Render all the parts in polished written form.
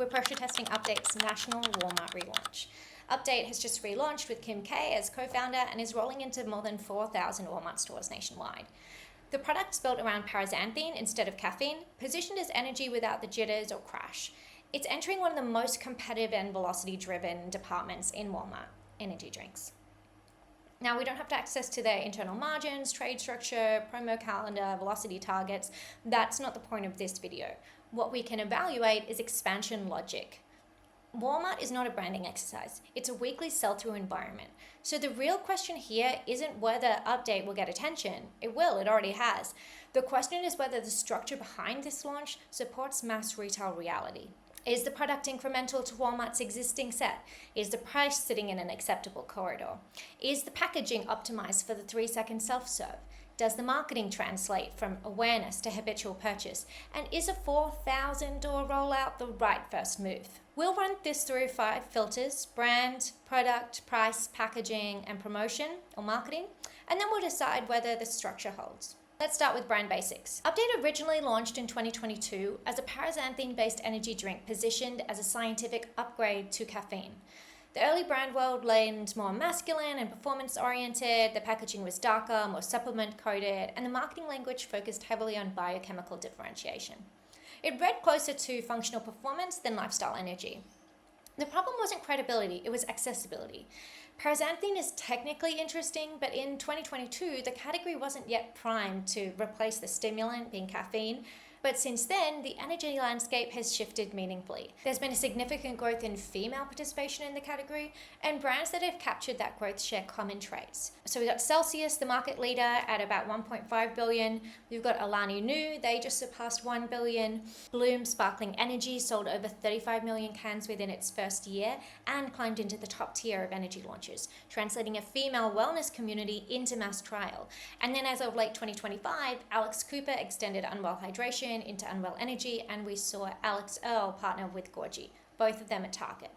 We're pressure testing Update's national Walmart relaunch. Update has just relaunched with Kim K as co-founder and is rolling into more than 4,000 Walmart stores nationwide. The product's built around paraxanthine instead of caffeine, positioned as energy without the jitters or crash. It's entering one of the most competitive and velocity-driven departments in Walmart, energy drinks. Now, we don't have to access to their internal margins, trade structure, promo calendar, velocity targets. That's not the point of this video. What we can evaluate is expansion logic. Walmart is not a branding exercise. It's a weekly sell-through environment. So the real question here isn't whether Update will get attention. It will, it already has. The question is whether the structure behind this launch supports mass retail reality. Is the product incremental to Walmart's existing set? Is the price sitting in an acceptable corridor? Is the packaging optimized for the 3-second self-serve? Does the marketing translate from awareness to habitual purchase? And is a 4,000 door rollout the right first move? We'll run this through 5 filters: brand, product, price, packaging, and promotion or marketing. And then we'll decide whether the structure holds. Let's start with brand basics. Update originally launched in 2022 as a paraxanthine-based energy drink positioned as a scientific upgrade to caffeine. The early brand world leaned more masculine and performance-oriented, the packaging was darker, more supplement-coated, and the marketing language focused heavily on biochemical differentiation. It read closer to functional performance than lifestyle energy. The problem wasn't credibility, it was accessibility. Paraxanthine is technically interesting, but in 2022, the category wasn't yet primed to replace the stimulant, being caffeine. But since then, the energy landscape has shifted meaningfully. There's been a significant growth in female participation in the category, and brands that have captured that growth share common traits. So we've got Celsius, the market leader, at about 1.5 billion. We've got Alani Nu, they just surpassed 1 billion. Bloom Sparkling Energy sold over 35 million cans within its first year and climbed into the top tier of energy launches, translating a female wellness community into mass trial. And then as of late 2025, Alex Cooper extended Unwell Hydration into Unwell Energy, and we saw Alex Earl partner with Gorgie, both of them at Target.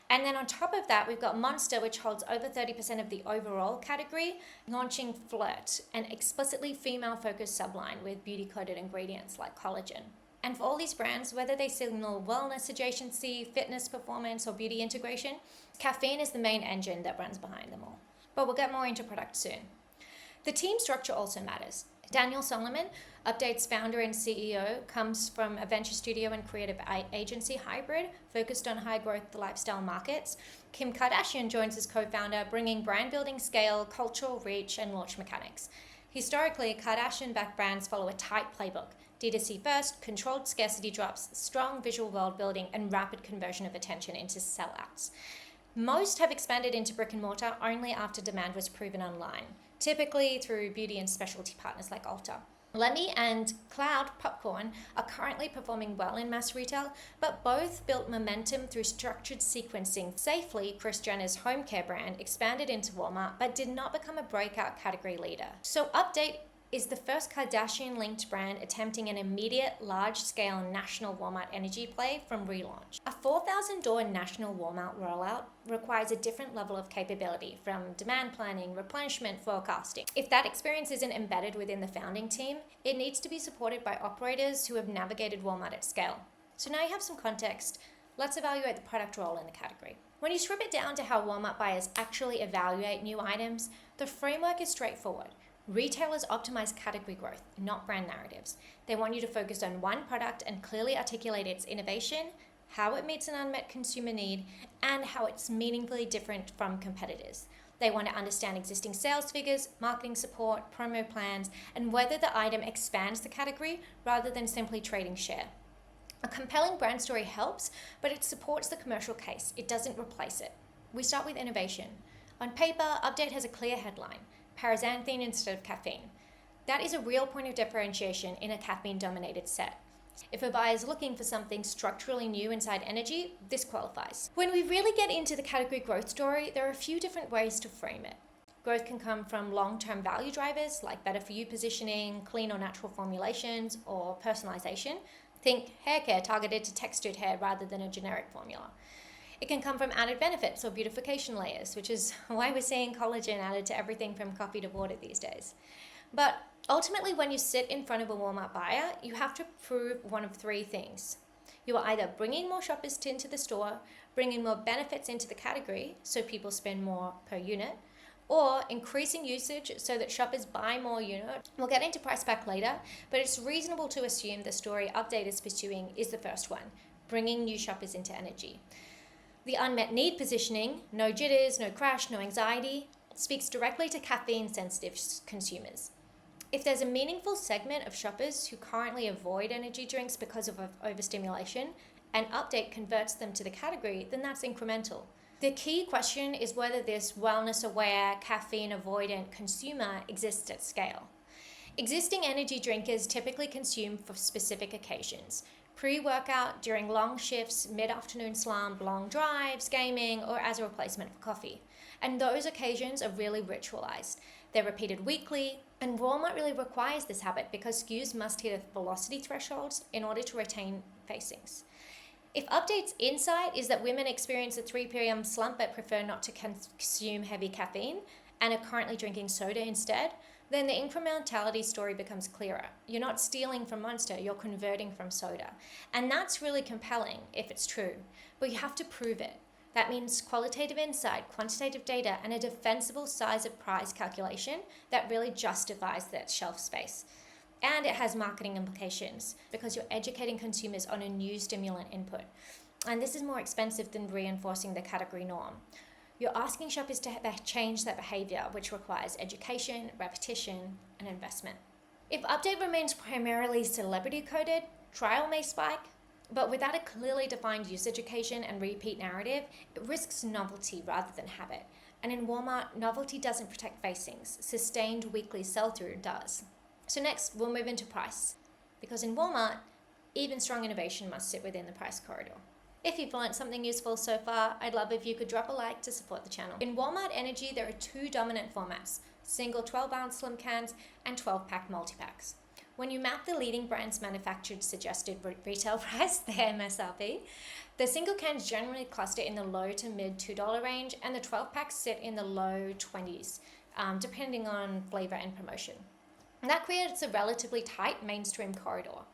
And then on top of that, we've got Monster, which holds over 30% of the overall category, launching Flirt, an explicitly female-focused subline with beauty-coated ingredients like collagen. And for all these brands, whether they signal wellness adjacency, fitness performance, or beauty integration, caffeine is the main engine that runs behind them all. But we'll get more into product soon. The team structure also matters. Daniel Solomon, Update's founder and CEO, comes from a venture studio and creative agency hybrid focused on high-growth lifestyle markets. Kim Kardashian joins as co-founder, bringing brand-building scale, cultural reach, and launch mechanics. Historically, Kardashian-backed brands follow a tight playbook: D2C first, controlled scarcity drops, strong visual world building, and rapid conversion of attention into sellouts. Most have expanded into brick and mortar only after demand was proven online, typically through beauty and specialty partners like Ulta. Lemme and Cloud Popcorn are currently performing well in mass retail, but both built momentum through structured sequencing. Safely, Kris Jenner's home care brand expanded into Walmart, but did not become a breakout category leader. So Update is the first Kardashian-linked brand attempting an immediate, large-scale national Walmart energy play from relaunch. A 4,000-door national Walmart rollout requires a different level of capability, from demand planning, replenishment forecasting. If that experience isn't embedded within the founding team, it needs to be supported by operators who have navigated Walmart at scale. So now you have some context. Let's evaluate the product role in the category. When you strip it down to how Walmart buyers actually evaluate new items, the framework is straightforward. Retailers optimize category growth, not brand narratives. They want you to focus on one product and clearly articulate its innovation, how it meets an unmet consumer need, and how it's meaningfully different from competitors. They want to understand existing sales figures, marketing support, promo plans, and whether the item expands the category rather than simply trading share. A compelling brand story helps, but it supports the commercial case. It doesn't replace it. We start with innovation. On paper, Update has a clear headline: paraxanthine instead of caffeine. That is a real point of differentiation in a caffeine-dominated set. If a buyer is looking for something structurally new inside energy, this qualifies. When we really get into the category growth story, there are a few different ways to frame it. Growth can come from long-term value drivers like better-for-you positioning, clean or natural formulations, or personalization. Think hair care targeted to textured hair rather than a generic formula. It can come from added benefits or beautification layers, which is why we're seeing collagen added to everything from coffee to water these days. But ultimately, when you sit in front of a Walmart buyer, you have to prove one of 3 things. You are either bringing more shoppers into the store, bringing more benefits into the category so people spend more per unit, or increasing usage so that shoppers buy more unit. We'll get into price pack later, but it's reasonable to assume the story Update is pursuing is the first one, bringing new shoppers into energy. The unmet need positioning, no jitters, no crash, no anxiety, speaks directly to caffeine-sensitive consumers. If there's a meaningful segment of shoppers who currently avoid energy drinks because of overstimulation, and Update converts them to the category, then that's incremental. The key question is whether this wellness-aware, caffeine-avoidant consumer exists at scale. Existing energy drinkers typically consume for specific occasions: pre-workout, during long shifts, mid-afternoon slump, long drives, gaming, or as a replacement for coffee. And those occasions are really ritualized. They're repeated weekly, and Walmart really requires this habit because SKUs must hit a velocity thresholds in order to retain facings. If Update's insight is that women experience a 3 p.m. slump but prefer not to consume heavy caffeine and are currently drinking soda instead, then the incrementality story becomes clearer. You're not stealing from Monster, you're converting from soda. And that's really compelling if it's true, but you have to prove it. That means qualitative insight, quantitative data, and a defensible size of prize calculation that really justifies that shelf space. And it has marketing implications because you're educating consumers on a new stimulant input. And this is more expensive than reinforcing the category norm. You're asking shoppers to change their behavior, which requires education, repetition, and investment. If Update remains primarily celebrity coded, trial may spike, but without a clearly defined usage occasion and repeat narrative, it risks novelty rather than habit. And in Walmart, novelty doesn't protect facings. Sustained weekly sell-through does. So next, we'll move into price. Because in Walmart, even strong innovation must sit within the price corridor. If you've learned something useful so far, I'd love if you could drop a like to support the channel. In Walmart Energy, there are two dominant formats: single 12-ounce slim cans and 12-pack multi-packs. When you map the leading brands' manufactured suggested retail price, the MSRP, the single cans generally cluster in the low to mid $2 range, and the 12-packs sit in the low 20s, depending on flavor and promotion. And that creates a relatively tight mainstream corridor.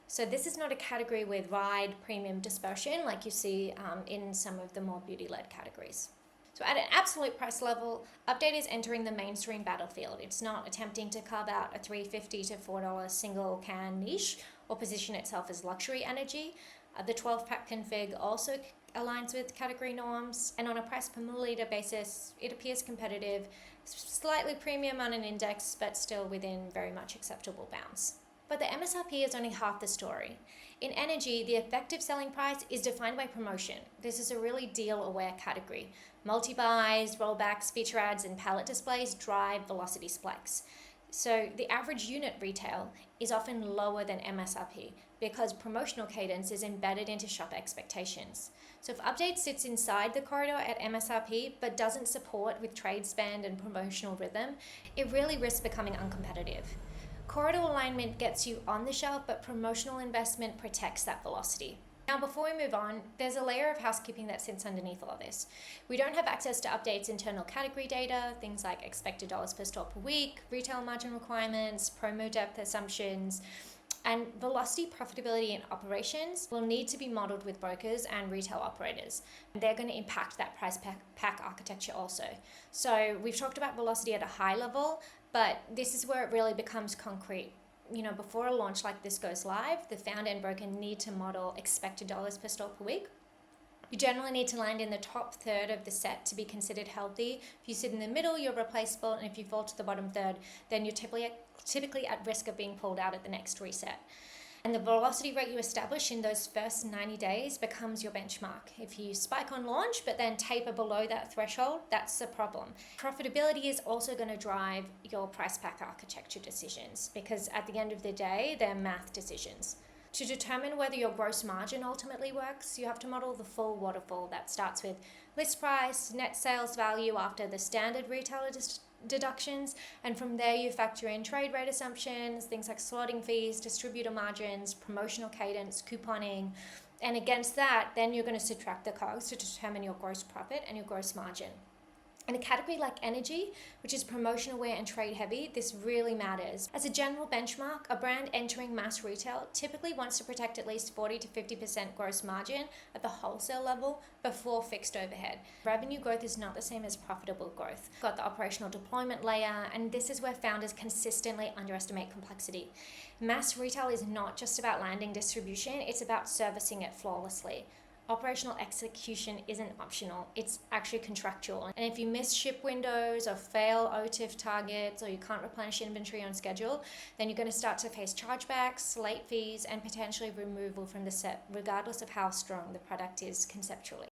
So this is not a category with wide premium dispersion like you see in some of the more beauty-led categories. So at an absolute price level, Update is entering the mainstream battlefield. It's not attempting to carve out a $3.50 to $4 single can niche or position itself as luxury energy. The 12-pack config also aligns with category norms, and on a price per milliliter basis, it appears competitive, slightly premium on an index, but still within very much acceptable bounds. But the MSRP is only half the story. In energy, the effective selling price is defined by promotion. This is a really deal-aware category. Multi-buys, rollbacks, feature ads, and pallet displays drive velocity spikes. So the average unit retail is often lower than MSRP because promotional cadence is embedded into shop expectations. So if Update sits inside the corridor at MSRP but doesn't support with trade spend and promotional rhythm, it really risks becoming uncompetitive. Corridor alignment gets you on the shelf, but promotional investment protects that velocity. Now, before we move on, there's a layer of housekeeping that sits underneath all of this. We don't have access to Update's internal category data, things like expected dollars per store per week, retail margin requirements, promo depth assumptions, and velocity, profitability, and operations will need to be modeled with brokers and retail operators. They're going to impact that price pack architecture also. So we've talked about velocity at a high level, but this is where it really becomes concrete. Before a launch like this goes live, the founder and broker need to model expected dollars per store per week. You generally need to land in the top third of the set to be considered healthy. If you sit in the middle, you're replaceable, and if you fall to the bottom third, then you're typically at risk of being pulled out at the next reset. And the velocity rate you establish in those first 90 days becomes your benchmark. If you spike on launch but then taper below that threshold, that's a problem. Profitability is also going to drive your price pack architecture decisions because at the end of the day, they're math decisions. To determine whether your gross margin ultimately works, you have to model the full waterfall that starts with list price, net sales value after the standard retailer deductions, and from there you factor in trade rate assumptions, things like slotting fees, distributor margins, promotional cadence, couponing, and against that, then you're going to subtract the COGS to determine your gross profit and your gross margin. In a category like energy, which is promotion aware and trade heavy, this really matters. As a general benchmark, a brand entering mass retail typically wants to protect at least 40 to 50% gross margin at the wholesale level before fixed overhead. Revenue growth is not the same as profitable growth. Got the operational deployment layer, and this is where founders consistently underestimate complexity. Mass retail is not just about landing distribution, it's about servicing it flawlessly. Operational execution isn't optional, it's actually contractual. And if you miss ship windows or fail OTIF targets or you can't replenish inventory on schedule, then you're going to start to face chargebacks, late fees, and potentially removal from the set, regardless of how strong the product is conceptually.